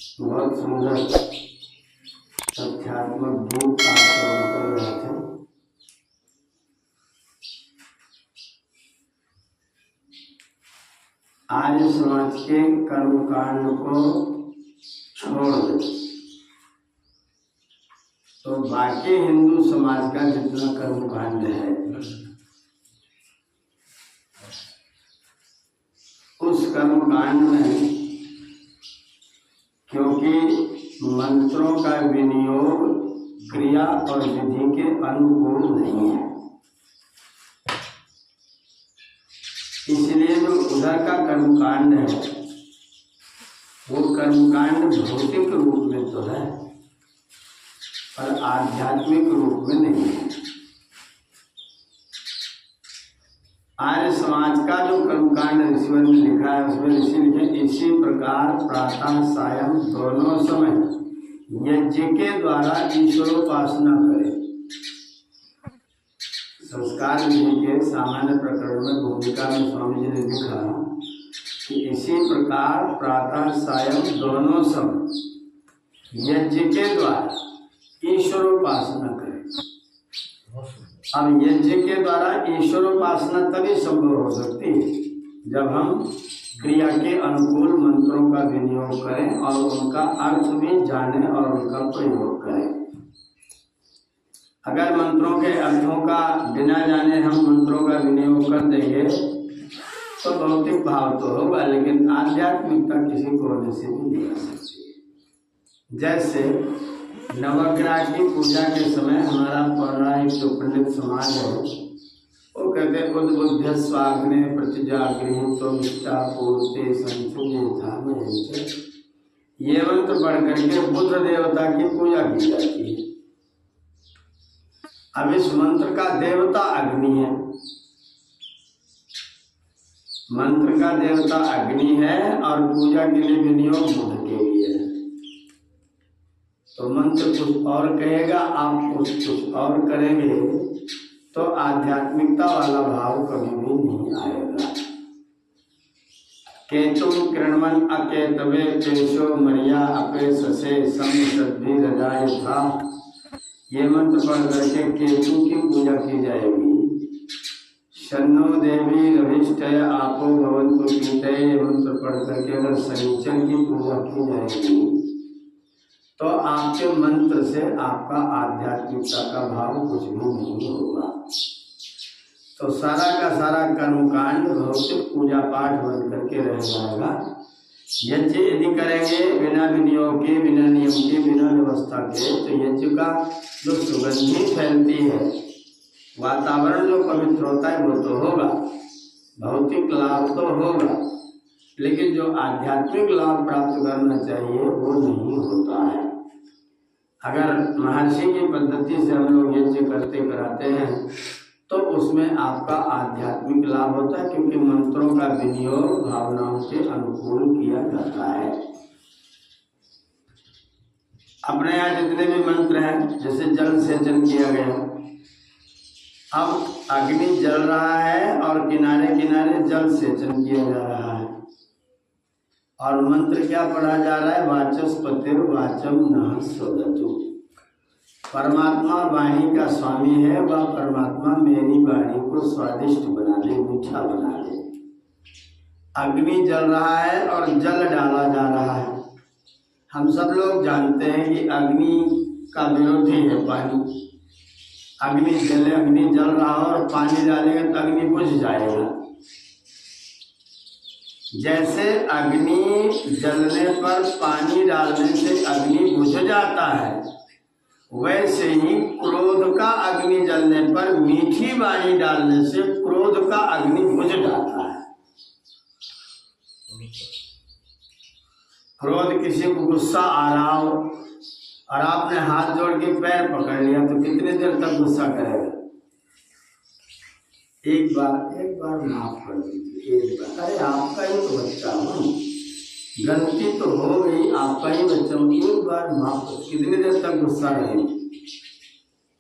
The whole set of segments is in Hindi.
बहुत सुंदर तथ्यात्मक गीत आप श्रवण कर रहे थे। आर्य समाज के कर्मकांड को छोड़ दे तो बाकी हिंदू समाज का जितना कर्मकांड है उस कर्मकांड में, क्योंकि मंत्रों का विनियोग क्रिया और विधि के अनुकूल नहीं है, इसलिए जो उधर का कर्मकांड है वो कर्मकांड भौतिक रूप में तो है पर आध्यात्मिक रूप में नहीं है। आर्य समाज का जो कर्मकांड ऋषियों ने लिखा है उसमें ऋषि लिखे, इसी प्रकार प्रातः सायं दोनों समय यज्ञ के द्वारा ईश्वरोपासना करें। संस्कार विधि के सामान्य प्रकरण में भूमिका में स्वामी जी ने लिखा कि इसी प्रकार प्रातः सायं दोनों समय यज्ञ के द्वारा ईश्वरोपासना करें। अब यज्ञ के द्वारा ईश्वरोपासना तभी संभव हो सकती है जब हम क्रिया के अनुकूल मंत्रों का विनियोग करें और उनका अर्थ भी जाने और उनका प्रयोग करें। अगर मंत्रों के अर्थों का बिना जाने हम मंत्रों का विनियोग कर देंगे तो भौतिक भाव तो होगा लेकिन आध्यात्मिकता किसी कोने से भी नहीं आ सकती। जैसे नवग्रह की पूजा के समय हमारा पौराणिक जो पंडित समाज है वो कहते हैं उद्बुद्ध स्वाग्ने प्रतिजागृहित तो निष्ठा पूर्ति संचय। ये मंत्र पढ़ करके बुद्ध देवता की पूजा की जाती है। अब इस मंत्र का देवता अग्नि है, मंत्र का देवता अग्नि है और पूजा के लिए विनियोग बुद्ध के लिए है। तो मंत्र कुछ और कहेगा, आप कुछ और करेंगे तो आध्यात्मिकता वाला भाव कभी भी नहीं आएगा। केतुम किरणमन अकेतवे पेशो मरिया अपेशसे समसद्भि रजाय था। ये मंत्र पढ़ करके केतु की पूजा की जाएगी। शन्नो देवी रविष्टय आपो भवन्तु पीतये। ये मंत्र पढ़ करके अगर शनिचर की पूजा की जाएगी तो आपके मंत्र से आपका आध्यात्मिकता का भाव कुछ भी नहीं होगा। तो सारा का सारा कर्मकांड भौतिक पूजा पाठ बन करके रह जाएगा। यज्ञ यदि करेंगे बिना विनियोग के, बिना नियम के, बिना व्यवस्था के तो यज्ञ का जो सुगंधी फैलती है, वातावरण जो पवित्र होता है वो तो होगा, भौतिक लाभ तो होगा, लेकिन जो आध्यात्मिक लाभ प्राप्त करना चाहिए वो नहीं होता है। अगर महर्षि की पद्धति से हम लोग यज्ञ करते कराते हैं तो उसमें आपका आध्यात्मिक लाभ होता है, क्योंकि मंत्रों का विनियोग भावनाओं के अनुकूल किया जाता है। अपने यहाँ जितने भी मंत्र हैं, जैसे जल सेचन किया गया, अब अग्नि जल रहा है और किनारे किनारे जल सेचन किया जा रहा है और मंत्र क्या पढ़ा जा रहा है, वाचस्पतिर वाचम नः स्वदतु। परमात्मा वाणी का स्वामी है, वह परमात्मा मेरी वाणी को स्वादिष्ट बना दे, मीठा बना दे। अग्नि जल रहा है और जल डाला जा रहा है। हम सब लोग जानते हैं कि अग्नि का विरोधी है पानी। अग्नि जल रहा हो और पानी डालेंगे तो अग्नि बुझ जाएगा। जैसे अग्नि जलने पर पानी डालने से अग्नि बुझ जाता है, वैसे ही क्रोध का अग्नि जलने पर मीठी वाणी डालने से क्रोध का अग्नि बुझ जाता है। क्रोध किसी को गुस्सा आ रहा हो और आपने हाथ जोड़ के पैर पकड़ लिया तो कितने देर तक गुस्सा करेगा? एक बार माफ कर दीजिए, एक बार, अरे आपका ही तो बच्चा हूँ, गलती तो हो गई, आपका ही बच्चा हूँ, एक बार माफ कर। कितनी देर तक गुस्सा रहेगी?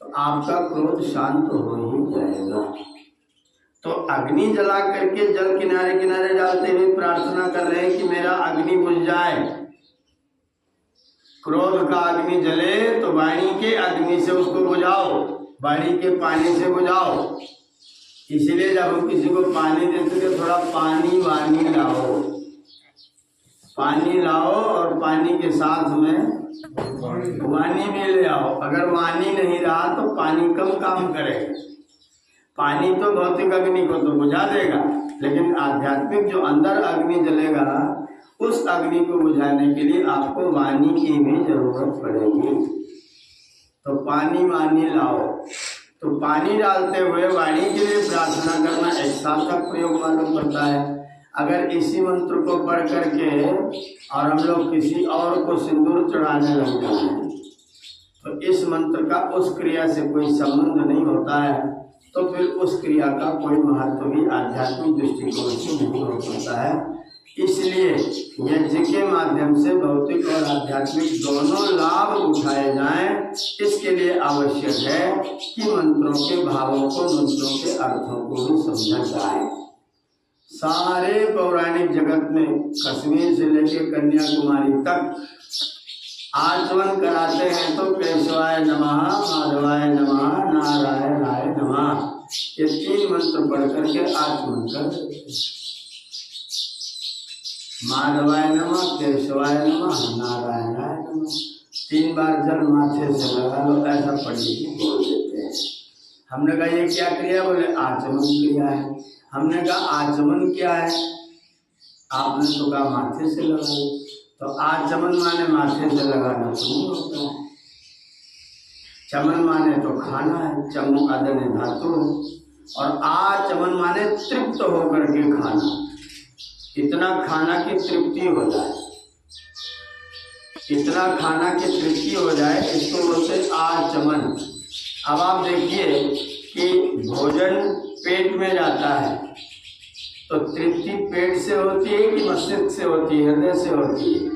तो आपका क्रोध शांत हो ही जाएगा। तो अग्नि जला करके जल किनारे किनारे डालते हुए प्रार्थना कर रहे हैं कि मेरा अग्नि बुझ जाए। क्रोध का अग्नि जले तो वाणी के अग्नि से उसको बुझाओ, वाणी के पानी से बुझाओ। इसलिए जब हम किसी को पानी देते तो थोड़ा पानी वानी लाओ, पानी लाओ और पानी के साथ में वाणी भी ले आओ। अगर वाणी नहीं रहा तो पानी कम काम करेगा। पानी तो भौतिक अग्नि को तो बुझा देगा, लेकिन आध्यात्मिक जो अंदर अग्नि जलेगा उस अग्नि को बुझाने के लिए आपको वाणी की भी जरूरत पड़ेगी। तो पानी वाणी लाओ। तो पानी डालते हुए वाणी के लिए प्रार्थना करना एक सार्थक प्रयोग मालूम पड़ता है। अगर इसी मंत्र को पढ़ करके और हम लोग किसी और को सिंदूर चढ़ाने लग जाएं तो इस मंत्र का उस क्रिया से कोई संबंध नहीं होता है, तो फिर उस क्रिया का कोई महत्व भी आध्यात्मिक दृष्टिकोण से नहीं हो सकता है। इसलिए यज्ञ के माध्यम से भौतिक और आध्यात्मिक दोनों लाभ उठाए जाएं, इसके लिए आवश्यक है कि मंत्रों के भावों को, मंत्रों के अर्थों को भी समझा जाए। सारे पौराणिक जगत में कश्मीर से लेकर कन्याकुमारी तक आचमन कराते हैं तो केशवाय नमः, माधवाय नमः, नारायणाय नमः, ये 3 मंत्र पढ़ करके आचमन कर। माधवाय नमः, केशवाय नमः, नारायणाय नमः, 3 बार जल माथे से लगा लो, ऐसा पंडित जी बोल देते हैं। हमने कहा ये क्या क्रिया? बोले आचमन क्रिया है। हमने कहा आचमन क्या है? आपने तो कहा माथे से लगा लो। तो आचमन माने माथे से लगाना तो नहीं होता है। चमन माने तो खाना है, चमु अदने धातु है, और आचमन माने तृप्त होकर के खाना, इतना खाना की तृप्ति हो जाए, इतना खाना की तृप्ति हो जाए, इसको बोलते आचमन। अब आप देखिए कि भोजन पेट में जाता है तो तृप्ति पेट से होती है कि मस्तिष्क से होती है, हृदय से होती है?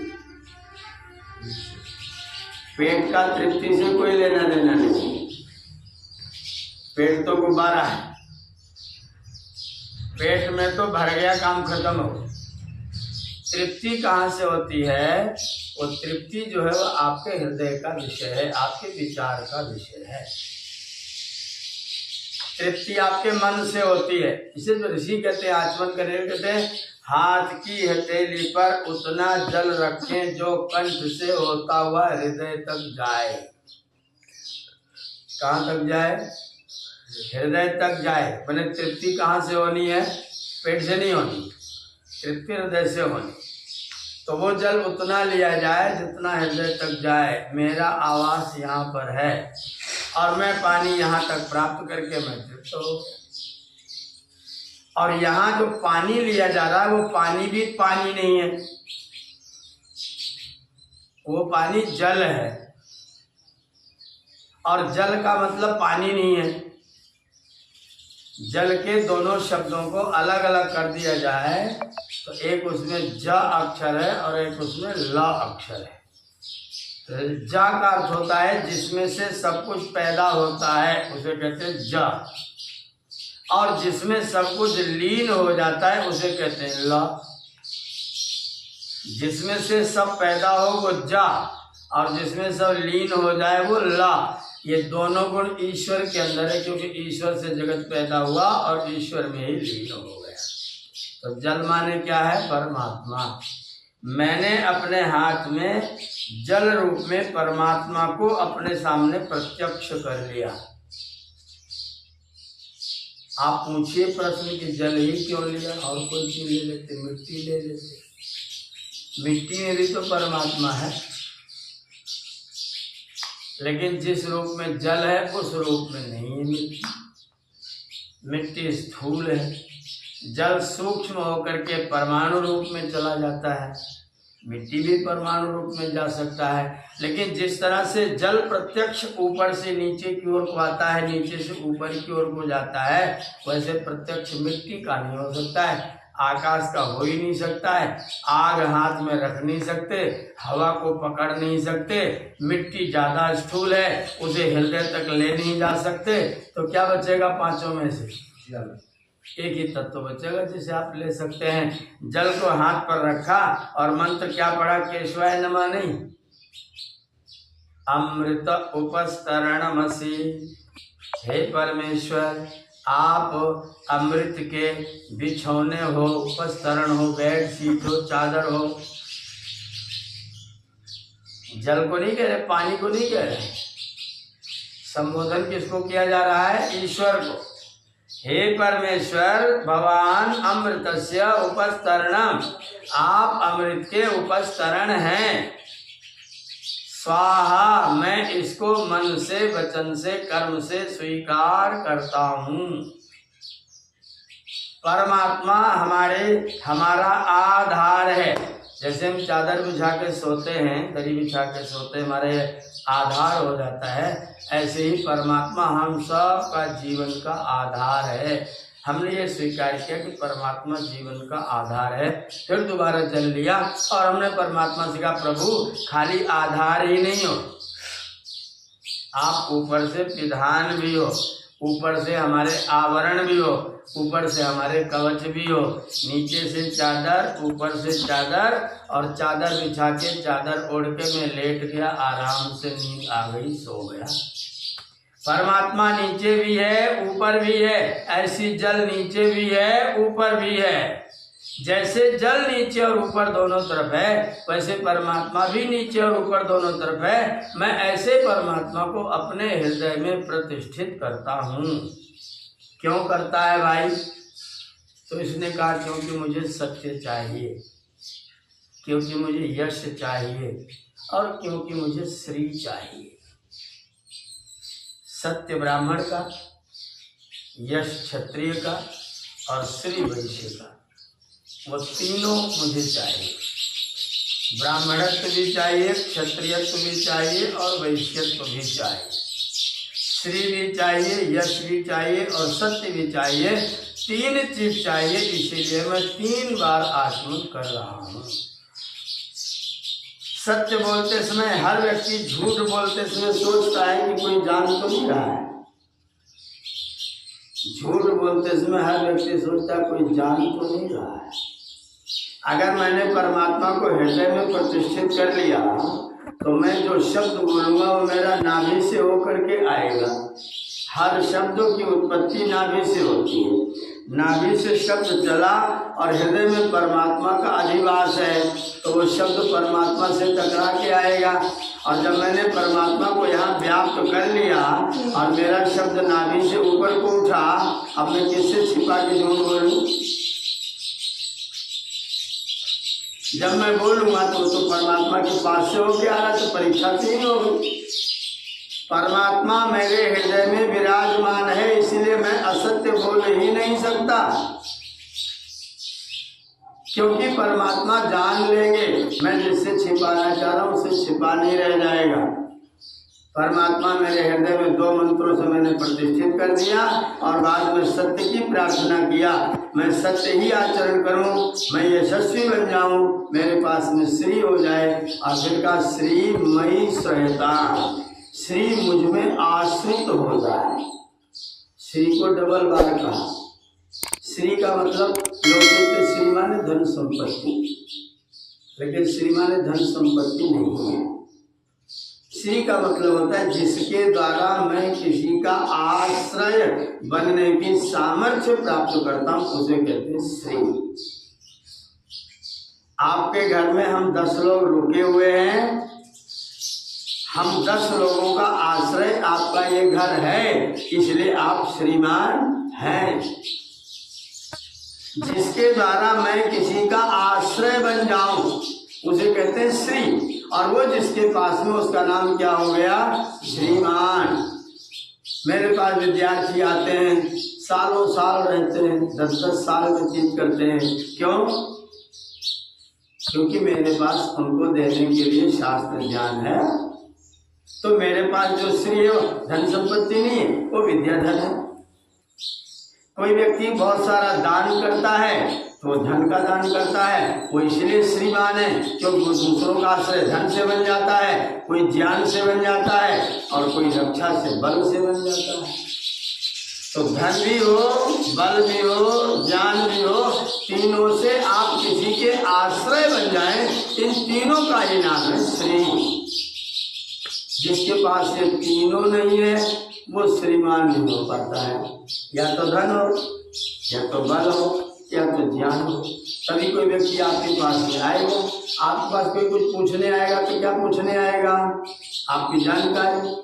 पेट का तृप्ति से कोई लेना देना नहीं, पेट तो गुब्बारा है, पेट में तो भर गया, काम खत्म हो। तृप्ति कहाँ से होती है? वो तृप्ति जो है वो आपके हृदय का विषय है, आपके विचार का विषय है। तृप्ति आपके मन से होती है। इसे जो ऋषि कहते हैं आचमन करने, कहते हैं हाथ की हथेली पर उतना जल रखें जो कंठ से होता हुआ हृदय तक जाए। कहाँ तक जाए? हृदय तक जाए। मैंने तृप्ति कहाँ से होनी है? पेट से नहीं होनी, तृप्ति हृदय से होनी। तो वो जल उतना लिया जाए जितना हृदय तक जाए। मेरा आवास यहाँ पर है और मैं पानी यहाँ तक प्राप्त करके मैं तृप्त हो गया। और यहाँ जो पानी लिया जा रहा है वो पानी भी पानी नहीं है, वो पानी जल है। और जल का मतलब पानी नहीं है। जल के दोनों शब्दों को अलग अलग कर दिया जाए तो एक उसमें ज अक्षर है और एक उसमें ल अक्षर है। तो ज का अर्थ होता है जिसमें से सब कुछ पैदा होता है, उसे कहते हैं ज। और जिसमें सब कुछ लीन हो जाता है उसे कहते हैं ल। जिसमें से सब पैदा हो वो ज, और जिसमें सब लीन हो जाए वो ल। ये दोनों गुण ईश्वर के अंदर है, क्योंकि ईश्वर से जगत पैदा हुआ और ईश्वर में ही लीन हो गया। तो जल माने क्या है? परमात्मा। मैंने अपने हाथ में जल रूप में परमात्मा को अपने सामने प्रत्यक्ष कर लिया। आप पूछिए प्रश्न कि जल ही क्यों लिया, और कोई चीज ले लेते, मिट्टी ले लेते। मिट्टी में भी तो परमात्मा है, लेकिन जिस रूप में जल है उस रूप में नहीं है मिट्टी। मिट्टी स्थूल है, जल सूक्ष्म होकर के परमाणु रूप में चला जाता है। मिट्टी भी परमाणु रूप में जा सकता है, लेकिन जिस तरह से जल प्रत्यक्ष ऊपर से नीचे की ओर को आता है, नीचे से ऊपर की ओर को जाता है, वैसे प्रत्यक्ष मिट्टी का नहीं हो सकता है, आकाश का हो ही नहीं सकता है। आग हाथ में रख नहीं सकते, हवा को पकड़ नहीं सकते, मिट्टी ज्यादा स्थूल है, उसे हृदय तक ले नहीं जा सकते। तो क्या बचेगा पांचों में से? एक ही तत्व बचेगा जिसे आप ले सकते हैं। जल को हाथ पर रखा और मंत्र क्या पढ़ा? केशवाय नमः नहीं, अमृत उपस्तरणमसि। हे परमेश्वर, आप अमृत के बिछौने हो, उपस्तरण हो, बेड शीट हो, चादर हो। जल को नहीं कह रहे, पानी को नहीं कह रहे। संबोधन किसको किया जा रहा है? ईश्वर को। हे परमेश्वर भगवान अमृतस्य उपस्तरणम, आप अमृत के उपस्तरण हैं। स्वाहा, मैं इसको मन से, वचन से, कर्म से स्वीकार करता हूँ। परमात्मा हमारा आधार है। जैसे हम चादर बिछा के सोते हैं, दरी बिछा के सोते, हमारे आधार हो जाता है, ऐसे ही परमात्मा हम सब का जीवन का आधार है। हमने ये स्वीकार किया कि परमात्मा जीवन का आधार है। फिर दोबारा जल लिया और हमने परमात्मा से कहा, प्रभु खाली आधार ही नहीं हो, आप ऊपर से विधान भी हो, ऊपर से हमारे आवरण भी हो, ऊपर से हमारे कवच भी हो, नीचे से चादर, ऊपर से चादर, और चादर बिछा के चादर ओढ़ के मैं लेट गया, आराम से नींद आ गई, सो गया। परमात्मा नीचे भी है, ऊपर भी है। ऐसी जल नीचे भी है, ऊपर भी है। जैसे जल नीचे और ऊपर दोनों तरफ है, वैसे परमात्मा भी नीचे और ऊपर दोनों तरफ है। मैं ऐसे परमात्मा को अपने हृदय में प्रतिष्ठित करता हूँ। क्यों करता है भाई? तो इसने कहा क्योंकि मुझे सत्य चाहिए, क्योंकि मुझे यश चाहिए, और क्योंकि मुझे श्री चाहिए। सत्य ब्राह्मण का, यश क्षत्रिय का, और श्री वैश्य का, वो तीनों मुझे चाहिए। ब्राह्मणत्व भी चाहिए, क्षत्रियत्व भी चाहिए, और वैश्यत्व भी चाहिए। श्री भी चाहिए, यश भी चाहिए, और सत्य भी चाहिए। तीन चीज चाहिए, इसीलिए मैं 3 बार आचमन कर रहा हूँ। सत्य बोलते समय हर व्यक्ति झूठ बोलते समय सोचता है कि कोई जान तो नहीं रहा है। झूठ बोलते समय हर व्यक्ति सोचता है कोई जान तो नहीं रहा है। अगर मैंने परमात्मा को हृदय में प्रतिष्ठित कर लिया तो मैं जो शब्द बोलूंगा वो मेरा नाभि से होकर के आएगा। हर शब्दों की उत्पत्ति नाभि से होती है। नाभि से शब्द चला और हृदय में परमात्मा का अधिवास है, तो वो शब्द परमात्मा से टकरा के आएगा। और जब मैंने परमात्मा को यहाँ व्याप्त कर लिया और मेरा शब्द नाभि से ऊपर को उठा, अब मैं किससे छिपा के झूठ बोलूं? जब मैं बोलूंगा तो परमात्मा के पास से होके आ रहा, तो परीक्षा तो नहीं होगी। परमात्मा मेरे हृदय में विराजमान है, इसलिए मैं असत्य बोल ही नहीं सकता, क्योंकि परमात्मा जान लेंगे मैं जिससे छिपाना चाह रहा हूं उसे छिपा नहीं रह जाएगा। परमात्मा मेरे हृदय में 2 मंत्रों से मैंने प्रतिष्ठित कर दिया और बाद में सत्य की प्रार्थना किया। मैं सत्य ही आचरण करूं, मैं यशस्वी बन जाऊं, मेरे पास में श्री हो जाए। आखिर का श्री मई सहता, श्री मुझ में आश्रित हो जाए। श्री को डबल बार कहा। श्री का मतलब लोग कहते श्री माने धन संपत्ति, लेकिन श्री माने धन संपत्ति नहीं है। श्री का मतलब होता है जिसके द्वारा मैं किसी का आश्रय बनने की सामर्थ्य प्राप्त करता हूं, उसे कहते हैं श्री। आपके घर में हम 10 लोग रुके हुए हैं, हम 10 लोगों का आश्रय आपका ये घर है, इसलिए आप श्रीमान हैं। जिसके द्वारा मैं किसी का आश्रय बन जाऊं उसे कहते हैं श्री, और वो जिसके पास में उसका नाम क्या हो गया? श्रीमान। मेरे पास विद्यार्थी आते हैं, सालों साल रहते हैं, 10-10 साल व्यतीत करते हैं। क्यों? क्योंकि मेरे पास उनको देने के लिए शास्त्र ज्ञान है। तो मेरे पास जो श्री है धन संपत्ति नहीं है, वो विद्याधन है। कोई व्यक्ति बहुत सारा दान करता है तो धन का दान करता है, वो इसलिए श्रीमान है क्योंकि वो दूसरों का आश्रय धन से बन जाता है, कोई ज्ञान से बन जाता है, और कोई रक्षा से, बल से बन जाता है। तो धन भी हो, बल भी हो, ज्ञान भी हो, तीनों से आप किसी के आश्रय बन जाएं, इन तीनों का ही नाम है श्री। जिसके पास ये तीनों नहीं है वो श्रीमान नहीं हो पाता है। या तो धन हो, या तो बल हो, या तो ज्ञान हो। तभी कोई व्यक्ति आपके पास में आएगा। आपके पास कोई कुछ पूछने आएगा तो क्या पूछने आएगा? आपकी जानकारी।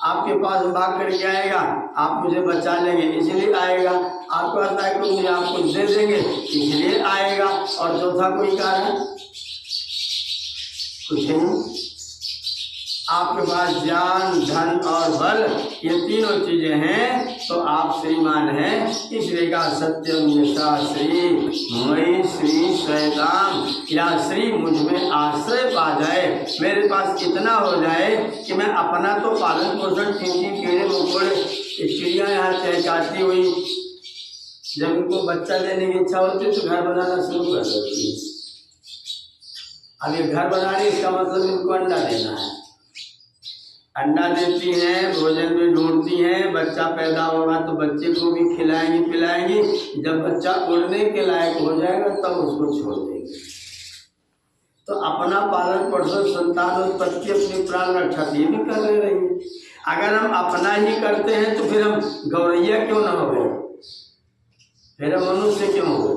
आपके पास भाग करके आएगा, आप मुझे बचा लेंगे इसलिए आएगा। आपके पास आएगा तो मुझे आप कुछ दे देंगे इसलिए आएगा। और चौथा कोई कारण कुछ नहीं। आपके पास ज्ञान, धन और बल ये तीनों चीजें हैं तो आप श्रीमान हैं। इसलिए का सत्यम यशा श्री मई श्री श्वेताम, या श्री मुझ में आश्रय पा जाए, मेरे पास इतना हो जाए कि मैं अपना तो पालन पोषण, चींटी कीड़े मकोड़े चिड़िया यहाँ चहचहाती हुई जब उनको बच्चा लेने की इच्छा होती है तो घर बनाना शुरू कर देती है। अब ये घर बनाने इसका मतलब इनको अंडा देना है। अंडा देती हैं, भोजन भी ढूंढती हैं, बच्चा पैदा होगा तो बच्चे को भी खिलाएंगी पिलाएंगी। जब बच्चा उड़ने के लायक हो जाएगा तब उसको छोड़ देंगे। तो अपना पालन पोषण, संतान उत्पत्ति, अपनी प्राण रक्षा ये भी कर रही है। अगर हम अपना ही करते हैं तो फिर हम गौरैया क्यों न हो गए, फिर हम मनुष्य क्यों हो गए?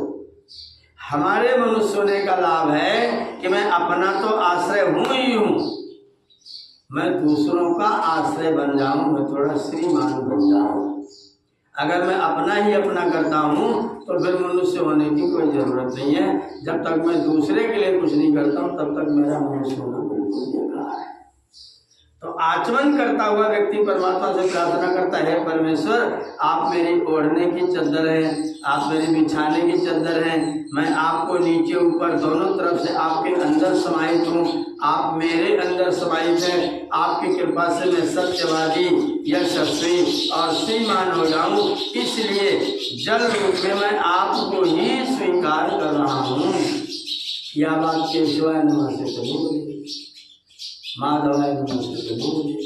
हमारे मनुष्य होने का लाभ है कि मैं अपना तो आश्रय हूँ ही हूँ, मैं दूसरों का आश्रय बन जाऊं, मैं थोड़ा श्रीमान बन जाऊं। अगर मैं अपना ही अपना करता हूं तो फिर मनुष्य होने की कोई जरूरत नहीं है। जब तक मैं दूसरे के लिए कुछ नहीं करता हूं तब तक मेरा मनुष्य होना बिल्कुल बेकार है। तो आचमन करता हुआ व्यक्ति परमात्मा से प्रार्थना करता है, परमेश्वर आप मेरी ओढ़ने की चादर हैं, आप मेरी बिछाने की चादर हैं, मैं आपको नीचे ऊपर दोनों तरफ से आपके अंदर समाहित हूँ, आप मेरे अंदर समाहित हैं। आपकी कृपा से मैं सत्यवादी, यशस्वी और श्रीमान हो जाऊँ। इसलिए जल रूप में मैं आपको ही स्वीकार कर रहा हूँ। यह बात केशवाय नमः से कबूल, माधवाय नमः से कबूल।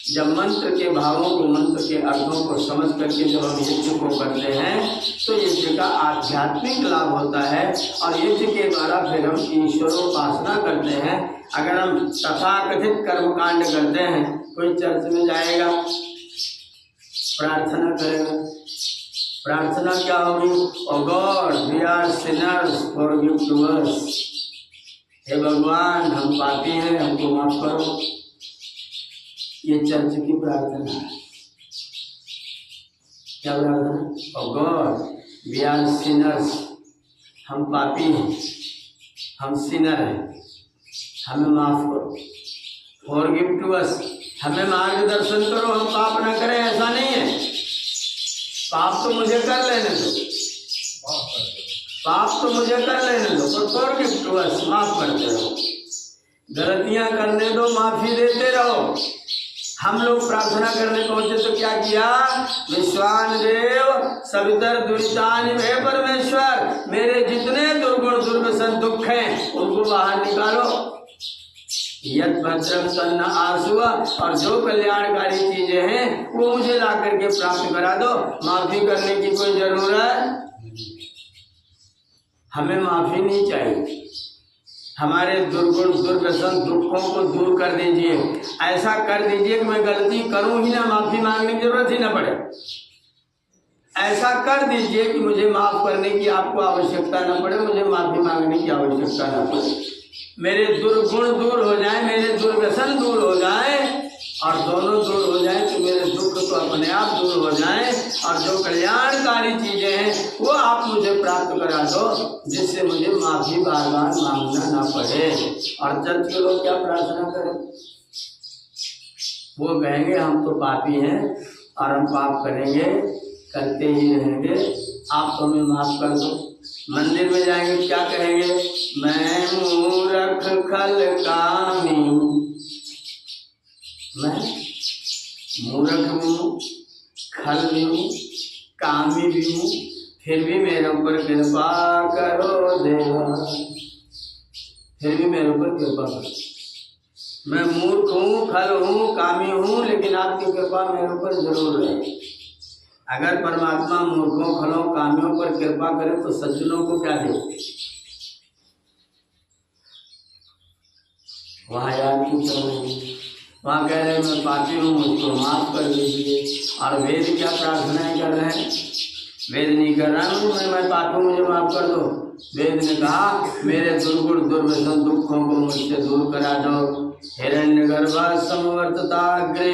जब मंत्र के भावों को, मंत्र के अर्थों को समझ करके जब हम यज्ञ को करते हैं तो यज्ञ का आध्यात्मिक लाभ होता है और यज्ञ के द्वारा फिर हम ईश्वरोपासना करते हैं। अगर हम तथाकथित कर्मकांड करते हैं, कोई चर्च में जाएगा, प्रार्थना करेगा, प्रार्थना क्या होगी? Oh God we are sinners, forgive to us, हे भगवान हम पापी हैं, हमको माफ करो। ये चर्च की प्रार्थना है। क्या प्रार्थना? ओ गॉड वी आर सिनर्स, हम पापी हैं, हम सिनर हैं, हमें माफ करो। फॉरगिव टू अस, हमें मार्गदर्शन करो, हम पाप न करें। ऐसा नहीं है पाप तो मुझे कर लेने दो, पाप तो मुझे कर लेने दो, पर फॉरगिव टू अस, माफ करते रहो। गलतियां करने दो, माफी देते रहो। हम लोग प्रार्थना करने पहुंचे तो क्या किया? विश्वान देव सवितर दुरितानि, हे परमेश्वर मेरे जितने दुर्गुण दुर्व्यसन दुख हैं उनको बाहर निकालो। यद भद्रम तन्न आसुआ, और जो कल्याणकारी चीजें हैं वो मुझे ला करके प्राप्त करा दो। माफी करने की कोई जरूरत हमें माफी नहीं चाहिए। हमारे दुर्गुण दुर्व्यसन दुखों को दूर कर दीजिए। ऐसा कर दीजिए कि मैं गलती करूं ही ना, माफी मांगने की जरूरत ही ना पड़े। ऐसा कर दीजिए कि मुझे माफ करने की आपको आवश्यकता न पड़े, मुझे माफी मांगने की आवश्यकता न पड़े। मेरे दुर्गुण दूर हो जाए, मेरे दुर्व्यसन दूर हो जाए, और दोनों दूर हो जाए तो मेरे दुख तो अपने आप दूर हो जाए। और जो कल्याणकारी चीजें हैं वो आप मुझे प्राप्त करा दो, जिससे मुझे माफी बार बार मांगना ना पड़े। और चर्च के लोग क्या प्रार्थना करें? वो कहेंगे हम तो पापी हैं और हम पाप करेंगे, करते ही रहेंगे, आप तो हमें माफ कर दो। मंदिर में जाएंगे क्या कहेंगे? मैं मूर्ख खल कामी, मैं मूर्ख भी हूँ, खल भी हूँ, कामी भी हूँ, फिर भी मेरे ऊपर कृपा करो देवा, फिर भी मेरे ऊपर कृपा करो। मैं मूर्ख हूँ, खल हूँ, कामी हूँ, लेकिन आपकी कृपा मेरे ऊपर जरूर रहे। अगर परमात्मा मूर्खों, खलों, कामियों पर कृपा करे तो सज्जनों को क्या दे? वहाँ याद क्यों कर रहे हैं? वहाँ कह रहे मैं पापी हूँ, मुझको माफ कर दीजिए। और वेद क्या प्रार्थनाएं कर रहे हैं? वेद नहीं कर रहा हूँ मैं पापी हूँ, मुझे माफ कर दो। वेद ने कहा मेरे दुर्गुण दुर्व्यसन दुखों को मुझसे दूर करा दो। हिरण्यगर्भ समवर्तताग्रे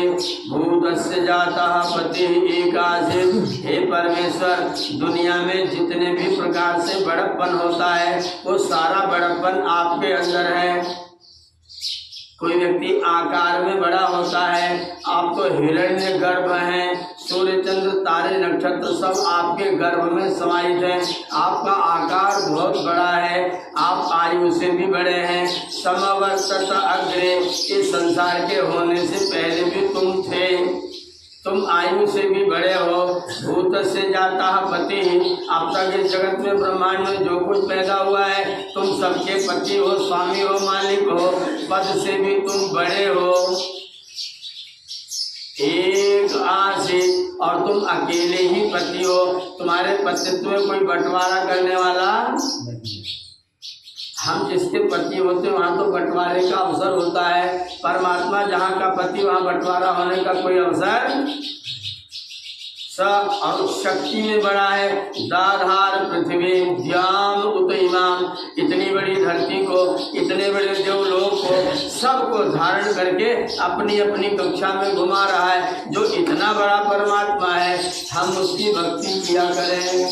भूतस्य जातः पति एकासित। हे परमेश्वर, दुनिया में जितने भी प्रकार से बड़प्पन होता है वो सारा बड़प्पन आपके अंदर है। कोई व्यक्ति आकार में बड़ा होता है, आप तो हिरण्य गर्भ हैं, सूर्य चंद्र तारे नक्षत्र सब आपके गर्भ में समाहित हैं। आपका आकार बहुत बड़ा है, आप आयु से भी बड़े हैं। समवर्तत अग्रे, इस संसार के होने से पहले भी तुम थे, तुम आयु से भी बड़े हो। भूत से जाता पति, अब तक इस जगत में ब्रह्मांड में जो कुछ पैदा हुआ है तुम सबके पति हो, स्वामी हो, मालिक हो। पद से भी तुम बड़े हो। एक आसित, और तुम अकेले ही पति हो, तुम्हारे पतित्व में कोई बंटवारा करने वाला। हम जिसके पति होते हैं वहाँ तो बंटवारे का अवसर होता है, परमात्मा जहाँ का पति वहाँ बंटवारा होने का कोई अवसर। सब और शक्ति में बड़ा है। दाधार पृथ्वी द्याम उत इमाम, इतनी बड़ी धरती को, इतने बड़े देवलोक को, सबको धारण करके अपनी अपनी कक्षा में घुमा रहा है। जो इतना बड़ा परमात्मा है, हम उसकी भक्ति किया करें।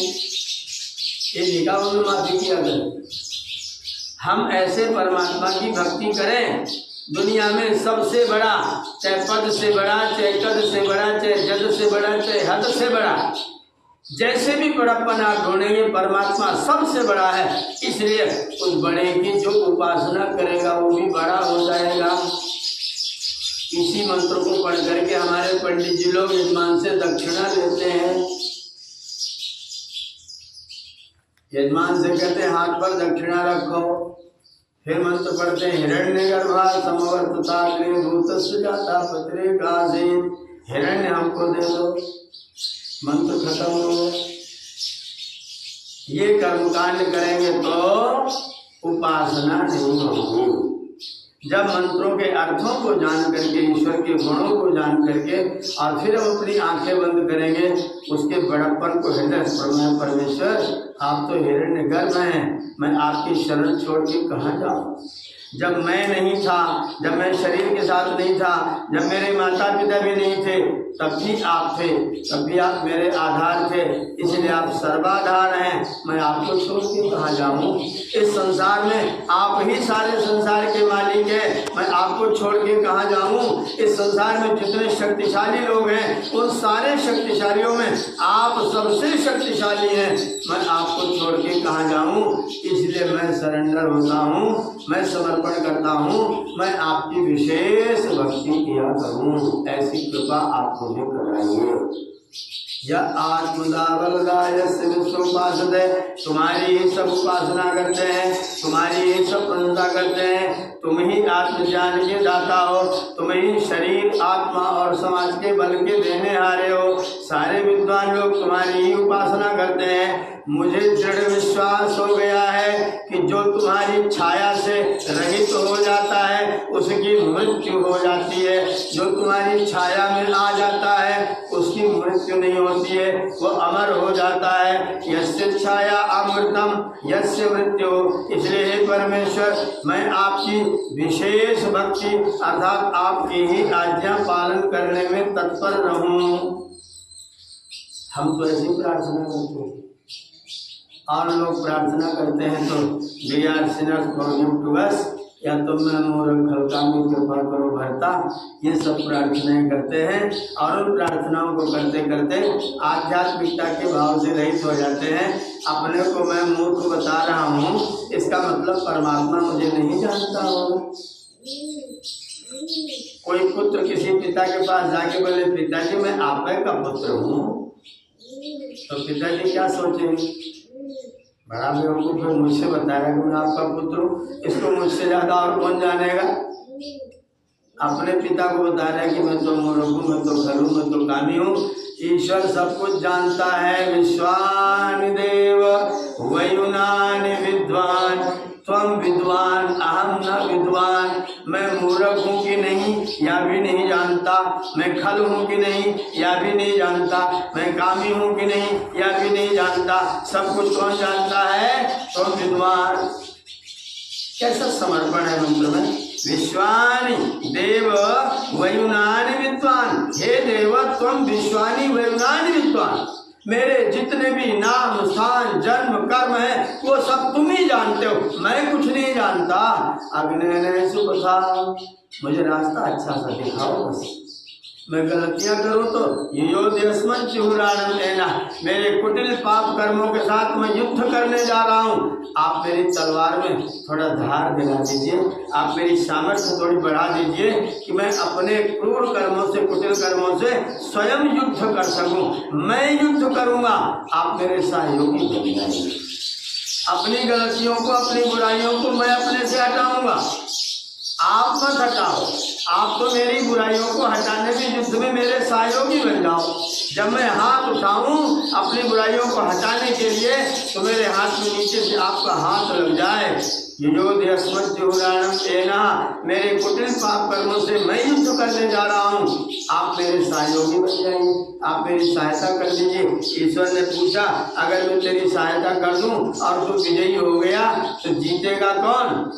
ये निकाह में माफी किया करें। हम ऐसे परमात्मा की भक्ति करें, दुनिया में सबसे बड़ा, चाहे पद से बड़ा, चाहे कद से बड़ा, चाहे जद से बड़ा, चाहे हद से बड़ा, जैसे भी बड़प्पन आप ढूंढेंगे परमात्मा सबसे बड़ा है। इसलिए उस बड़े की जो उपासना करेगा वो भी बड़ा हो जाएगा। इसी मंत्र को पढ़ करके हमारे पंडित जी लोग यजमान से दक्षिणा लेते हैं। यजमान से कहते हैं हाथ पर दक्षिणा रखो, फिर मंत्र पढ़ते हैं हिरण्यगर्भ समवर्तताग्रे भूतस्य जातः पत्रे गासीत। हिरण्य हमको दे दो, मंत्र खत्म हो। ये कर्मकांड करेंगे तो उपासना नहीं होगी। जब मंत्रों के अर्थों को जान करके, ईश्वर के गुणों को जान करके और फिर हम अपनी आंखें बंद करेंगे, उसके बड़प्पन को हृदय में, परमेश्वर आप तो हिरण्य गर्भ हैं, मैं आपकी शरण छोड़ के कहाँ जाऊँ। जब मैं नहीं था, जब मैं शरीर के साथ नहीं था, जब मेरे माता पिता भी नहीं थे, तब भी आप थे, तब भी आप मेरे आधार थे। इसलिए आप सर्वाधार हैं, मैं आपको छोड़ के कहाँ जाऊँ। इस संसार में आप ही सारे संसार के मालिक हैं, मैं आपको छोड़ के कहाँ जाऊँ। इस संसार में जितने शक्तिशाली लोग हैं उन सारे शक्तिशालियों में आप सबसे शक्तिशाली हैं, मैं आपको छोड़ के कहाँ जाऊँ। इसलिए मैं सरेंडर होता हूँ, मैं समर्पण करता हूँ, मैं आपकी विशेष भक्ति किया करूँ। ऐसी कृपा आप मुझे कराइए। या आत्मदावलदायस्य विश्वोपासते, तुम्हारी ही सब उपासना करते हैं, तुम्हारी ही सब प्रशंसा करते हैं। तुम ही आत्मज्ञान के दाता हो, तुम ही शरीर, आत्मा और समाज के बल के देने हारे हो। सारे विद्वान लोग तुम्हारी ही उपासना करते हैं। मुझे दृढ़ विश्वास हो गया है कि जो तुम्हारी छाया से रहित हो जाता है उसकी मृत्यु हो जाती है, जो तुम्हारी छाया में आ जाता है उसकी मृत्यु नहीं होती है, वो अमर हो जाता है। यस्य छाया अमृतम यस्य मृत्यु। इसलिए हे परमेश्वर, मैं आपकी विशेष भक्ति अर्थात आपकी ही आज्ञा पालन करने में तत्पर रहूं। हम तो ऐसी प्रार्थना करते हैं, और लोग प्रार्थना करते हैं तो we are sinners forgive to us, या तुम मैं मूर्ख हल्कामी कृपा करो भरता, ये सब प्रार्थनाएं करते हैं। और उन प्रार्थनाओं को करते करते आध्यात्मिकता के भाव से रहित हो जाते हैं। अपने को मैं मूर्ख बता रहा हूँ, इसका मतलब परमात्मा मुझे नहीं जानता होगा। कोई पुत्र किसी पिता के पास जाके बोले पिताजी मैं आप का पुत्र हूँ, तो पिताजी क्या सोचेंगे, बड़ा बेवकूफ है, मुझसे बताएगा कि मैं आपका पुत्र हूँ, इसको मुझसे ज्यादा और कौन जानेगा। अपने पिता को बता रहा है कि मैं तो मूर्ख हूँ, मैं तो खल हूँ, मैं तो कामी हूँ। ईश्वर सब कुछ जानता है। विश्वानि देव वयुनानि विद्वान त्वम विद्वान अहम न विद्वान, मैं मूर्ख हूँ कि नहीं या भी नहीं जानता, मैं खल हूँ कि नहीं या भी नहीं जानता, मैं कामी हूँ कि नहीं या भी नहीं जानता, सब कुछ कौन जानता है? त्वम विद्वान। कैसा समर्पण है मंत्र में। विश्वानि देव वयुनानि विद्वान, हे देव त्वम विश्वानि वयुनानि विद्वान, मेरे जितने भी नाम स्थान जन्म कर्म है वो सब तुम ही जानते हो, मैं कुछ नहीं जानता। अग्नि सुखा, मुझे रास्ता अच्छा सा दिखाओ, बस मैं गलतियां करूं तो योद्यस्मन चिहुरानम लेना, मेरे कुटिल पाप कर्मों के साथ मैं युद्ध करने जा रहा हूं, आप मेरी तलवार में थोड़ा धार दिला दीजिए, आप मेरी सामर्थ्य थोड़ी बढ़ा दीजिए कि मैं अपने क्रूर कर्मों से कुटिल कर्मों से स्वयं युद्ध कर सकूं। मैं युद्ध करूंगा, आप मेरे सहयोगी बन जाएंगे। अपनी गलतियों को अपनी बुराइयों को मैं अपने से हटाऊंगा, आप मत हटाओ। आप तो मेरी बुराइयों को हटाने के युद्ध में मेरे सहयोगी बन जाओ। जब मैं हाथ उठाऊं अपनी बुराइयों को हटाने के लिए तो मेरे हाथ में नीचे से आपका हाथ लग जाए। मेरे कुटिल पाप कर्मों से मैं युद्ध करने जा रहा हूँ, आप मेरे सहयोगी बन जाइए, आप मेरी सहायता कर दीजिए। ईश्वर ने पूछा, अगर मैं तेरी सहायता कर दूं और तू विजयी हो गया तो जीतेगा कौन?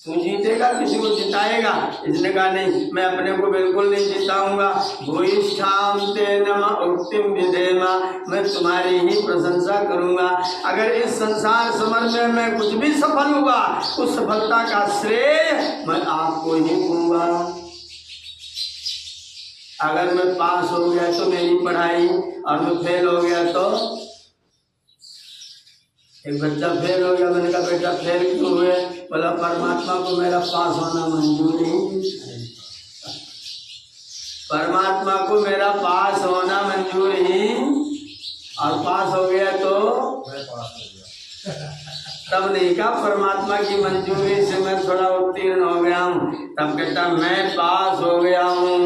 तू जीतेगा, किसी को जिताएगा? इसने कहा नहीं, मैं अपने को बिल्कुल नहीं जिताऊंगा। भूयिष्ठाम ते नमः उक्तिम विधेमा, मैं तुम्हारी ही प्रशंसा करूंगा। अगर इस संसार समर में मैं कुछ भी सफल हुआ, उस सफलता का श्रेय मैं आपको ही दूंगा। अगर मैं पास हो गया तो मेरी पढ़ाई, और मैं फेल हो गया तो एक बच्चा फेल हो गया, मैंने कहा बेटा फेल क्यों हुए? बोला परमात्मा को मेरा पास होना मंजूर नहीं, परमात्मा को मेरा पास होना मंजूर ही, और पास हो गया तो तब नहीं कहा परमात्मा की मंजूरी से मैं थोड़ा उत्तीर्ण हो गया हूँ, तब कहता मैं पास हो गया हूँ।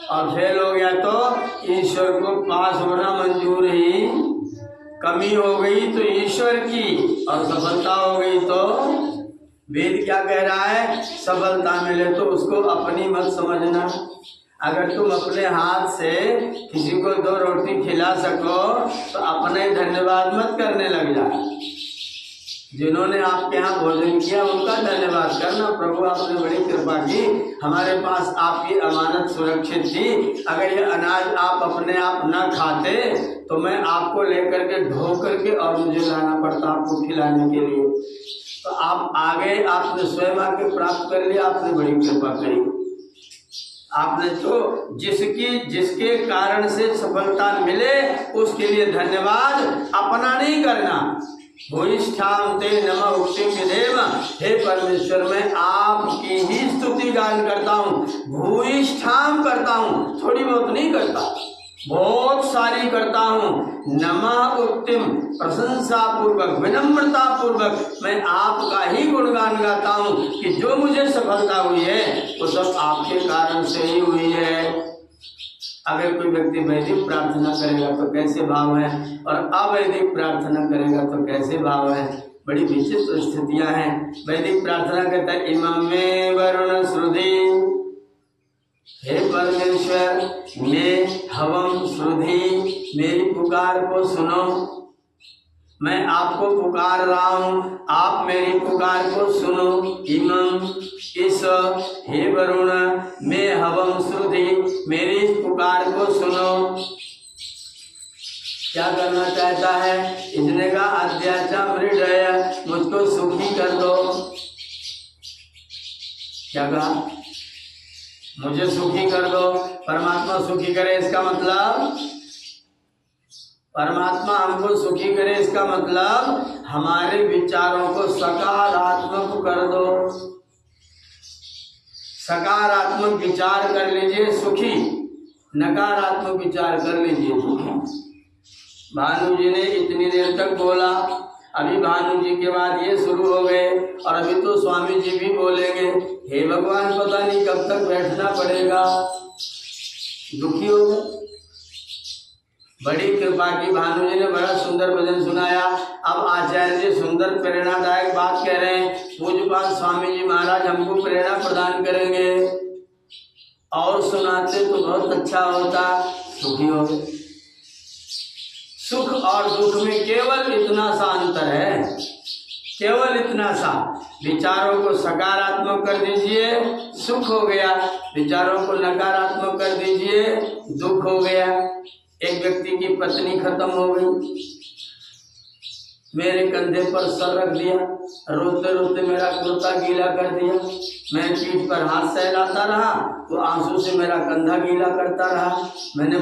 और फेल हो गया तो ईश्वर को पास होना मंजूर ही, कमी हो गई तो ईश्वर की, और सफलता हो गई तो वेद क्या कह रहा है? सफलता मिले तो उसको अपनी मत समझना। अगर तुम अपने हाथ से किसी को 2 रोटी खिला सको तो अपने धन्यवाद मत करने लग जाए। जिन्होंने आपके यहाँ भोजन किया उनका धन्यवाद करना, प्रभु आपने बड़ी कृपा की, हमारे पास आपकी अमानत सुरक्षित थी। अगर ये अनाज आप अपने आप न खाते तो मैं आपको लेकर के ढो करके और मुझे लाना पड़ता आपको खिलाने के लिए। तो आप आ गए, आपने स्वयं आके प्राप्त कर लिया, आपने बड़ी कृपा करी। आपने तो जिसके कारण से सफलता मिले उसके लिए धन्यवाद अपना नहीं करना। भूयिष्ठाम ते नमः उक्तिम विधेम, हे परमेश्वर मैं आपकी ही स्तुति गान करता हूँ, भूयिष्ठाम करता हूँ, थोड़ी बहुत नहीं करता, बहुत सारी करता हूँ। नमः उक्तिम, प्रशंसा पूर्वक विनम्रता पूर्वक मैं आपका ही गुणगान गाता हूँ कि जो मुझे सफलता हुई है वो सब आपके कारण से ही हुई है। अगर कोई व्यक्ति वैदिक प्रार्थना करेगा तो कैसे भाव है, और अवैदिक प्रार्थना करेगा तो कैसे भाव है, बड़ी विचित्र स्थितियां हैं। वैदिक प्रार्थना कहता है इमं मे वरुण श्रुधि, हे परमेश्वर मैं हवम श्रुधि, मेरी पुकार को सुनो, मैं आपको पुकार रहा हूँ, आप मेरी पुकार को सुनो। इमं इस, हे वरुण मैं हवम श्रुधि, मेरी इस पुकार को सुनो। क्या करना चाहता है? इसने कहा अध्याचा मृडय, मुझको सुखी कर दो। क्या कहा? मुझे सुखी कर दो। परमात्मा सुखी करे इसका मतलब, परमात्मा हमको सुखी करे इसका मतलब हमारे विचारों को सकारात्मक कर दो। सकारात्मक विचार कर लीजिए सुखी, नकारात्मक विचार कर लीजिए दुखी। भानु जी ने इतनी देर तक बोला, अभी भानु जी के बाद ये शुरू हो गए, और अभी तो स्वामी जी भी बोलेंगे। हे भगवान पता नहीं कब तक बैठना पड़ेगा, दुखी हो गए। बड़ी कृपा की। भानु जी ने बड़ा सुंदर भजन सुनाया। अब आचार्य जी सुंदर प्रेरणादायक बात कह रहे हैं। पूज्यपाद स्वामी जी महाराज हमको प्रेरणा प्रदान करेंगे और सुनाते तो बहुत अच्छा होता। सुखी हो गए। सुख और दुख में केवल इतना सा अंतर है, केवल इतना सा। विचारों को सकारात्मक कर दीजिए, सुख हो गया। विचारों को नकारात्मक कर दीजिए, दुख हो गया। एक व्यक्ति की पत्नी खत्म हो गई, मेरे कंधे पर सर रख दिया, रोते रोते मेरा कुर्ता गीला कर दिया। मैं पीठ पर हाथ सहलाता रहा, वो आंसू से मेरा कंधा गीला करता रहा। मैंने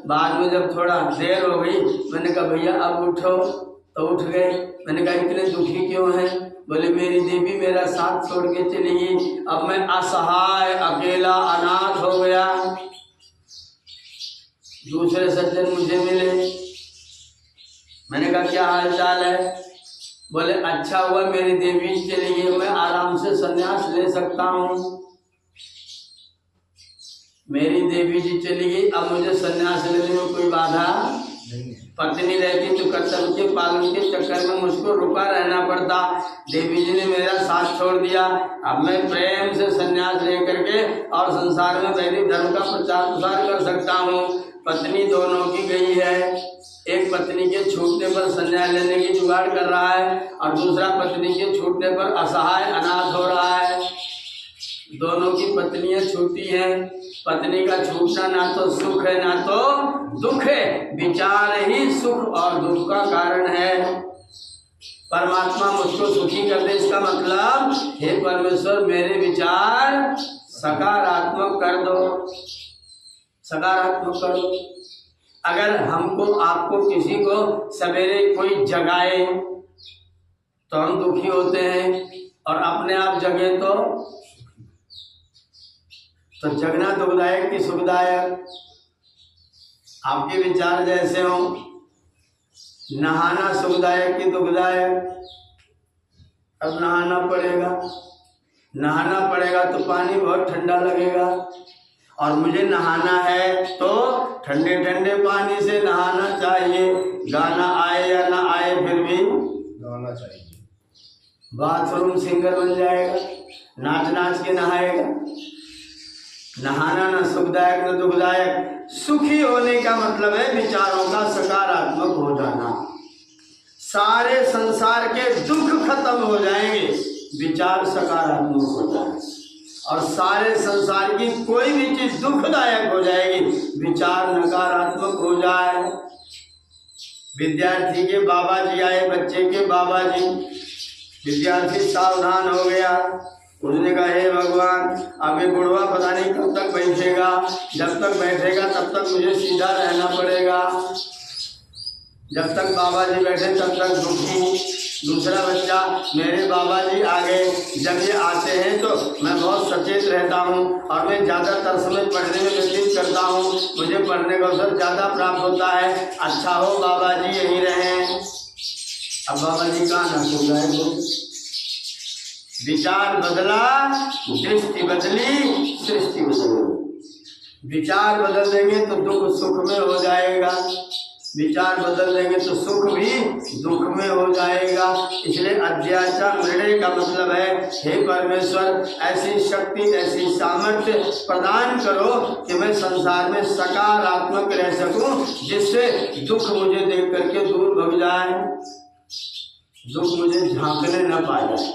बाद में जब थोड़ा देर हो गई, मैंने कहा भैया अब उठो, तो उठ गए। मैंने कहा इतने दुखी क्यों हैं? बोले मेरी देवी मेरा साथ छोड़ के चली गई, अब मैं असहाय अकेला अनाथ हो गया। दूसरे सज्जन मुझे मिले, मैंने कहा क्या हाल चाल है? बोले अच्छा हुआ मेरी देवी चली गई, मैं आराम से संन्यास ले सकता हूँ। मेरी देवी जी चली गई, अब मुझे संन्यास लेने में कोई बाधा नहीं है। पत्नी रहती तो कर्तव्य के पालन के चक्कर में मुझको रुका रहना पड़ता। देवी जी ने मेरा साथ छोड़ दिया, अब मैं प्रेम से संन्यास लेकर के और संसार में वैदिक धर्म का प्रचार प्रसार कर सकता हूँ। पत्नी दोनों की गई है, एक पत्नी के छूटने पर संन्यास लेने की जुगाड़ कर रहा है और दूसरा पत्नी के छूटने पर असहाय अनाथ हो रहा है। दोनों की पत्नियां छूटी हैं। पत्नी का छूटना ना तो सुख है ना तो दुख है, विचार ही सुख और दुख का कारण है। परमात्मा मुझको सुखी कर दे, इसका मतलब हे परमेश्वर मेरे विचार सकारात्मक कर दो, सकारात्मक कर दो। अगर हमको आपको किसी को सवेरे कोई जगाए तो हम दुखी होते हैं, और अपने आप जगे तो जगना दुखदायक की सुखदायक। आपके विचार जैसे हो, नहाना सुखदायक की दुखदायक। अब नहाना पड़ेगा तो पानी बहुत ठंडा लगेगा, और मुझे नहाना है तो ठंडे ठंडे पानी से नहाना चाहिए। गाना आए या ना आए फिर भी गाना चाहिए। बाथरूम सिंगर बन जाएगा, नाच नाच के नहाएगा। नहाना न सुखदायक न दुखदायक। सुखी होने का मतलब है विचारों का सकारात्मक हो जाना। सारे संसार के दुख खत्म हो जाएंगे, विचार सकारात्मक हो जाए, और सारे संसार की कोई भी चीज दुखदायक हो जाएगी, विचार नकारात्मक हो जाए। विद्यार्थी के बाबा जी आए, बच्चे के बाबा जी। विद्यार्थी सावधान हो गया, उसने कहा हे भगवान अब ये बुढ़वा पता नहीं कब तक बैठेगा, जब तक बैठेगा तब तक मुझे सीधा रहना पड़ेगा, जब तक बाबा जी बैठे तब तक दुखी। दूसरा बच्चा, मेरे बाबा जी आ गए, जब ये आते हैं तो मैं बहुत सचेत रहता हूँ और मैं ज़्यादातर समय पढ़ने में व्यतीत करता हूँ, मुझे पढ़ने का अवसर ज़्यादा प्राप्त होता है। अच्छा हो बाबा जी यहीं रहें। अब बाबा जी कहाँ ना सुन रहे, विचार बदला, दृष्टि बदली, सृष्टि बदली। विचार बदल देंगे तो दुख सुख में हो जाएगा, विचार बदल देंगे तो सुख भी दुख में हो जाएगा। इसलिए अध्याचा मृणे का मतलब है हे परमेश्वर ऐसी शक्ति ऐसी सामर्थ्य प्रदान करो कि मैं संसार में सकारात्मक रह सकूं, जिससे दुख मुझे देख करके दूर भग जाए, दुख मुझे झांकने न पा जाए।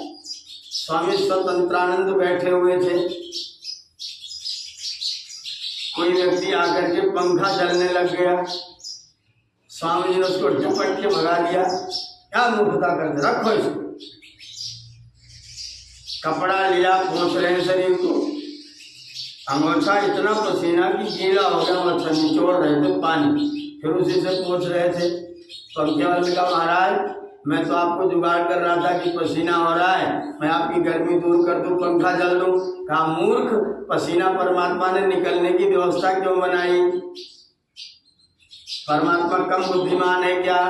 स्वामी स्वतंत्रानंद बैठे हुए थे, कोई व्यक्ति आकर के पंखा जलने लग गया, स्वामी जी ने उसको झपट के भगा दिया। क्या मूर्खता करते, रखो इसको। कपड़ा लिया, पोंछ रहे शरीर को, अंगूठा इतना पसीना कि गीला हो गया, मच्छर निचोड़ रहे थे पानी, फिर उसी से पोंछ रहे थे। पंखे वाले का महाराज मैं तो आपको जुगाड़ कर रहा था कि पसीना हो रहा है, मैं आपकी गर्मी दूर कर दूं, पंखा जल दूं। कहा मूर्ख, पसीना परमात्मा ने निकलने की व्यवस्था क्यों बनाई? परमात्मा कम बुद्धिमान है क्या?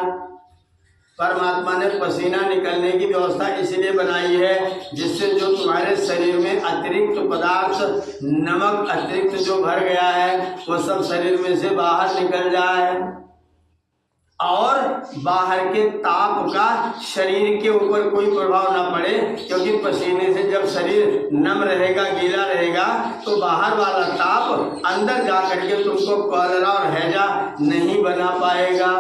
परमात्मा ने पसीना निकलने की व्यवस्था इसलिए बनाई है जिससे जो तुम्हारे शरीर में अतिरिक्त पदार्थ, नमक अतिरिक्त जो भर गया है वो सब शरीर में से बाहर निकल जाए। और बाहर के ताप का शरीर के ऊपर कोई प्रभाव ना पड़े, क्योंकि पसीने से जब शरीर नम रहेगा, गीला रहेगा, तो बाहर वाला ताप अंदर जा करके तुमको कॉलरा और हैजा नहीं बना पाएगा।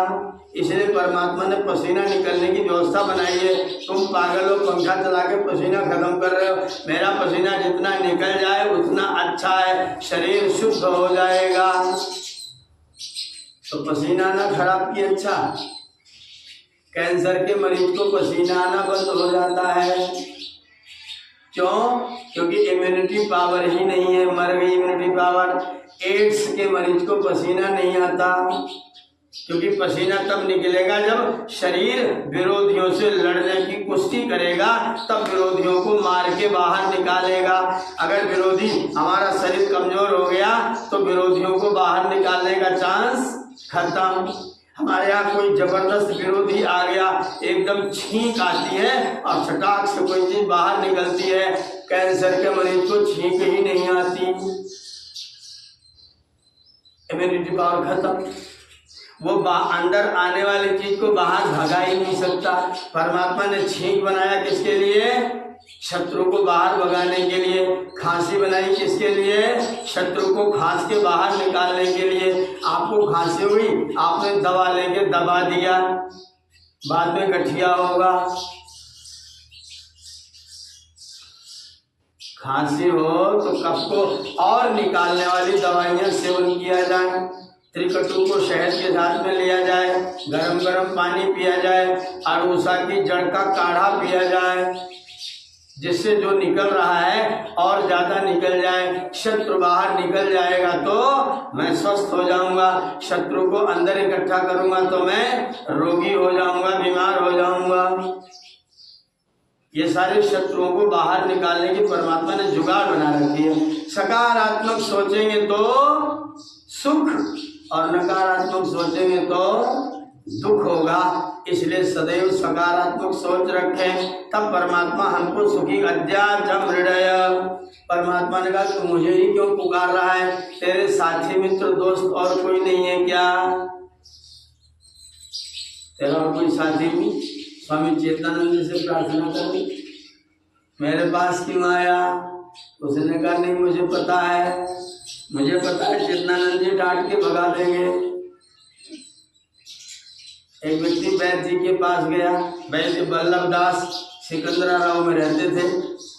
इसलिए परमात्मा ने पसीना निकलने की व्यवस्था बनाई है। तुम पागल हो, पंखा चला के पसीना खत्म कर रहे हो। मेरा पसीना जितना निकल जाए उतना अच्छा है, शरीर शुद्ध हो जाएगा। तो पसीना आना खराब की अच्छा। कैंसर के मरीज को पसीना आना बंद हो जाता है। क्यों? क्योंकि इम्यूनिटी पावर ही नहीं है, मर गई इम्यूनिटी पावर। एड्स के मरीज को पसीना नहीं आता, क्योंकि पसीना तब निकलेगा जब शरीर विरोधियों से लड़ने की कुश्ती करेगा, तब विरोधियों को मार के बाहर निकालेगा। अगर विरोधी हमारा शरीर कमजोर हो गया तो विरोधियों को बाहर निकालने का चांस खत्म। हमारे यहाँ कोई जबरदस्त विरोधी आ गया, एकदम छींक आती है और छटाक से कोई चीज बाहर निकलती है। कैंसर के मरीज को छींक ही नहीं आती, इम्यूनिटी पावर खत्म। वो अंदर आने वाली चीज को बाहर भगा ही नहीं सकता। परमात्मा ने छींक बनाया किसके लिए? शत्रु को बाहर भगाने के लिए। खांसी बनाई किसके लिए? शत्रु को खांस के बाहर निकालने के लिए। आपको खांसी हुई, आपने दवा लेके दबा दिया, बाद में गठिया होगा। खांसी हो तो कफ को और निकालने वाली दवाइयां सेवन किया जाए। त्रिकटु को शहद के साथ में लिया जाए, गरम गरम पानी पिया जाए, अरूसा की जड़ का काढ़ा पिया जाए, जिससे जो निकल रहा है और ज्यादा निकल जाए। शत्रु बाहर निकल जाएगा तो मैं स्वस्थ हो जाऊंगा, शत्रु को अंदर इकट्ठा करूंगा तो मैं रोगी हो जाऊंगा, बीमार हो जाऊंगा। ये सारे शत्रुओं को बाहर निकालने की परमात्मा ने जुगाड़ बना रखी है। सकारात्मक सोचेंगे तो सुख और नकारात्मक सोचेंगे तो दुख होगा। इसलिए सदैव सकारात्मक सोच रखें, तब परमात्मा हमको सुखी। अध्यात्म हृदय, परमात्मा ने कहा तू मुझे ही क्यों पुकार रहा है? तेरे साथी मित्र दोस्त और कोई नहीं है क्या? तेरा और कोई साथी नहीं? स्वामी चेतनानंद से प्रार्थना कर, मेरे पास क्यों आया? उसने कहा नहीं, मुझे पता है, मुझे पता है चेतनानंद जी डांट के भगा देंगे। एक व्यक्ति वैद्य जी के पास गया। वैद्य वल्लभ दास सिकंदराराव में रहते थे।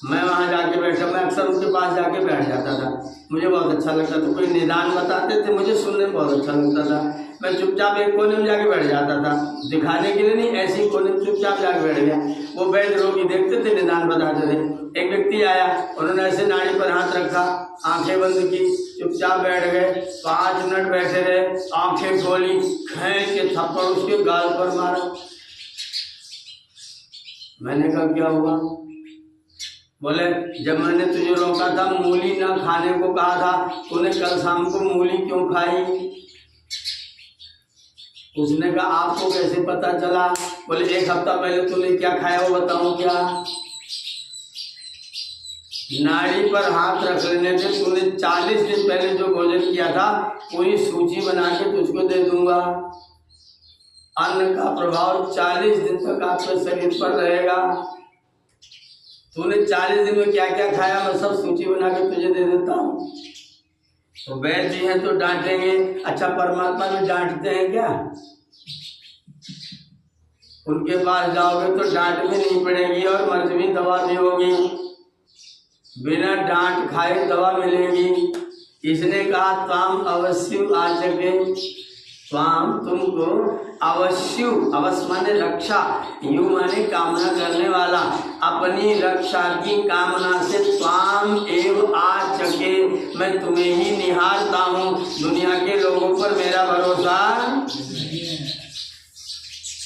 मैं वहाँ जाके बैठा, मैं अक्सर उनके पास जाके बैठ जाता था, मुझे बहुत अच्छा लगता था। कोई निदान बताते थे, मुझे सुनने में बहुत अच्छा लगता था। मैं चुपचाप एक कोने में जाके बैठ जाता था, दिखाने के लिए नहीं, ऐसे ही कोने में चुपचाप जाके बैठ गया। वो वैद्य रोगी देखते थे, निदान बताते थे। एक व्यक्ति आया, उन्होंने ऐसे नाड़ी पर हाथ रखा, आंखें बंद की, चुपचाप बैठ गए। 5 मिनट बैठे रहे, आंखें खोली, खींच के थप्पड़ उसके गाल पर मारा। मैंने कहा क्या हुआ? बोले जब मैंने तुझे रोका था, मूली ना खाने को कहा था, तूने कल शाम को मूली क्यों खाई? उसने कहा आपको कैसे पता चला? बोले 1 हफ्ता पहले तूने क्या खाया वो बताऊं क्या? नाड़ी पर हाथ रख लेने से तूने 40 दिन पहले जो भोजन किया था पूरी सूची बना के तुझको दे दूंगा। अन्न का प्रभाव 40 दिन तक आपके शरीर पर रहेगा। तूने 40 दिन में क्या क्या खाया मैं सब सूची बना के तुझे दे देता हूँ। तो वैद्य जी हैं तो डांटेंगे, अच्छा परमात्मा भी डांटते हैं क्या? उनके पास जाओगे तो डांट भी नहीं पड़ेगी और मर्ज भी दवा भी होगी, बिना डांट खाए दवा मिलेगी। इसने कहा त्वाम अवश्य आचके, त्वाम तुमको अवश्य, अवश्य माने रक्षा, यू माने कामना करने वाला, अपनी रक्षा की कामना से त्वाम एव आचके, मैं तुम्हें ही निहारता हूँ। दुनिया के लोगों पर मेरा भरोसा,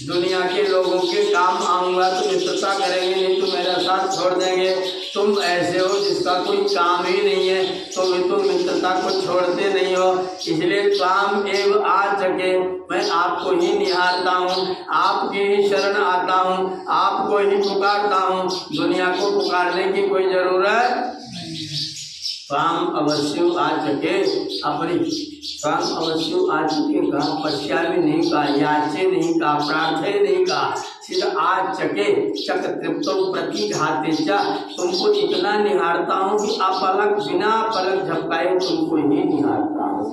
दुनिया के लोगों के काम आऊंगा तो मित्रता करेंगे, नहीं तो मेरा साथ छोड़ देंगे। तुम ऐसे हो जिसका कोई काम ही नहीं है, तुम मित्रता को छोड़ते नहीं हो। इसलिए काम एवं आचके, मैं आपको ही निहारता हूँ, आपकी ही शरण आता हूँ, आपको ही पुकारता हूँ। दुनिया को पुकारने की कोई जरूरत, स्वाम अवश्य आचके अपनी स्वाम अवश्य आचके कहा, पश्यामि नहीं कहा, याचे नहीं कहा, प्रार्थे नहीं कहा, सीधा आचके चक तृप्तो प्रतिघाते चा, तुमको इतना निहारता हूँ कि अपलक बिना पलक झपकाए तुमको ही निहारता हूँ।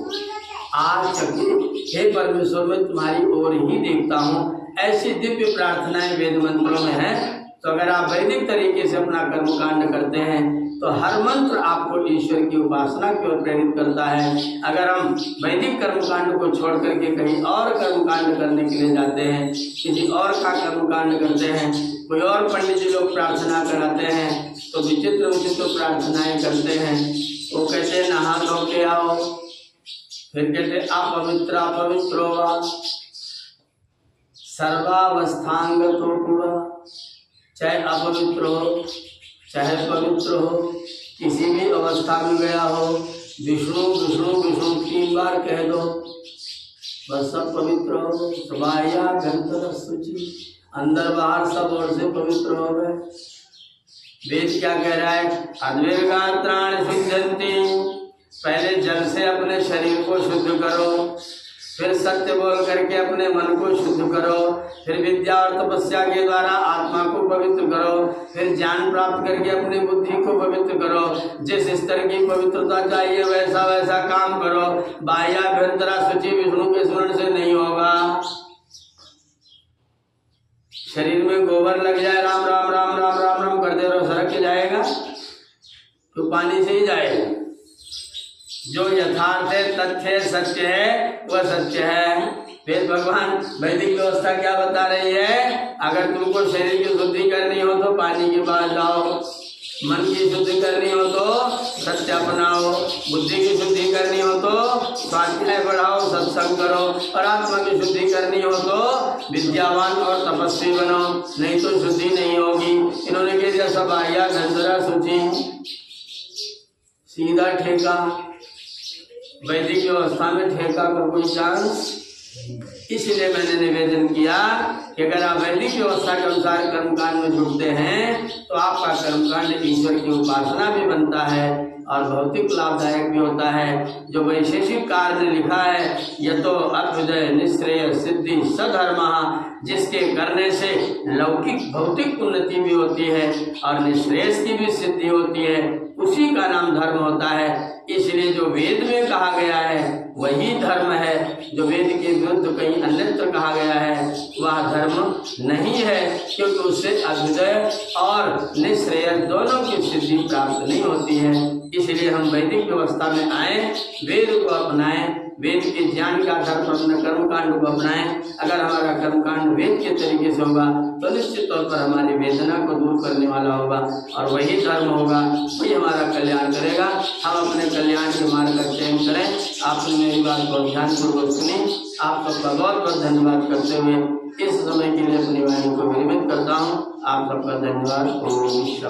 आचके हे परमेश्वर मैं तुम्हारी ओर ही देखता हूँ। ऐसी दिव्य प्रार्थनाएं वेद मंत्रों में है। तो अगर आप वैदिक तरीके से अपना कर्मकांड करते हैं तो हर मंत्र आपको ईश्वर की उपासना की ओर प्रेरित करता है। अगर हम वैदिक कर्मकांड को छोड़ करके कहीं और कर्मकांड करने के लिए जाते हैं, किसी और का कर्मकांड करते हैं, कोई और पंडित जी लोग प्रार्थना कराते हैं तो विचित्र विचित्र प्रार्थनाएं करते हैं। वो कहते हैं नहा धो के आओ, फिर कहते अपवित्र अपवित्रो वा सर्वावस्थांगतो वा, चाहे अपवित्र हो चाहे पवित्र हो, किसी भी अवस्था में गया हो, विष्णु विष्णु विष्णु 3 बार कह दो, बस सब पवित्र हो। सबाया घंटर सूची, अंदर बाहर सब ओर से पवित्र हो गए। वेद क्या कह रहा है? अद्वेगात्राण सिद्धंति, पहले जल से अपने शरीर को शुद्ध करो, फिर सत्य बोल करके अपने मन को शुद्ध करो, फिर विद्या और तपस्या के द्वारा आत्मा को पवित्र करो, फिर ज्ञान प्राप्त करके अपनी बुद्धि को पवित्र करो। जिस स्तर की पवित्रता चाहिए वैसा वैसा काम करो। बाह्याभ्यंतरा शुचि विष्णु के स्मरण से नहीं होगा। शरीर में गोबर लग जाए, राम राम राम राम राम राम करते रहो, सड़क के जाएगा तो पानी से ही जाएगा। जो यथार्थ है, तथ्य है, सत्य है, वह सत्य है। वेद भगवान वैदिक व्यवस्था क्या बता रही है? अगर तुमको शरीर की शुद्धि करनी हो तो पानी के पास जाओ, मन की शुद्धि करनी हो तो सत्य अपनाओ, बुद्धि की शुद्धि करनी हो तो स्वाध्याय बढ़ाओ, सत्संग करो, और आत्मा की शुद्धि करनी हो तो विद्यावान और तपस्वी बनो, नहीं तो शुद्धि नहीं होगी। इन्होंने कह दिया सब आया गंधरा शुचि, सीधा ठेका। वैदिक व्यवस्था में ठेका का कोई चांस, इसलिए मैंने निवेदन किया कि अगर आप वैदिक व्यवस्था के अनुसार कर्मकांड में जुड़ते हैं तो आपका कर्मकांड ईश्वर की उपासना भी बनता है और भौतिक लाभदायक भी होता है। जो वैशेषिक कार्य ने लिखा है, यह तो अभ्युदय निश्रेय सिद्धि सधर्म, जिसके करने से लौकिक भौतिक उन्नति भी होती है और निश्रेयस की भी सिद्धि होती है, उसी का नाम धर्म होता है। इसलिए जो वेद में कहा गया है वही धर्म है, जो वेद के विरुद्ध कहीं अन्यत्र कहा गया है वह धर्म नहीं है, क्योंकि उससे अभ्युदय और निश्रेय दोनों की सिद्धि प्राप्त नहीं होती है। इसलिए हम वैदिक व्यवस्था में आए, वेद को अपनाएं, वेद के ज्ञान का आधार पर अपने कर्मकांड को अपनाएं। अगर हमारा कर्मकांड वेद के तरीके से होगा तो निश्चित तौर पर हमारी वेदना को दूर करने वाला होगा और वही धर्म होगा, वही हमारा कल्याण करेगा। हम अपने कल्याण के मार्ग का चयन करें। आपने मेरी बात को ध्यानपूर्वक सुनी, आप सबका बहुत बहुत धन्यवाद करते हुए इस समय के लिए अपनी वाणी को विरमित करता हूँ। आप सबका धन्यवाद।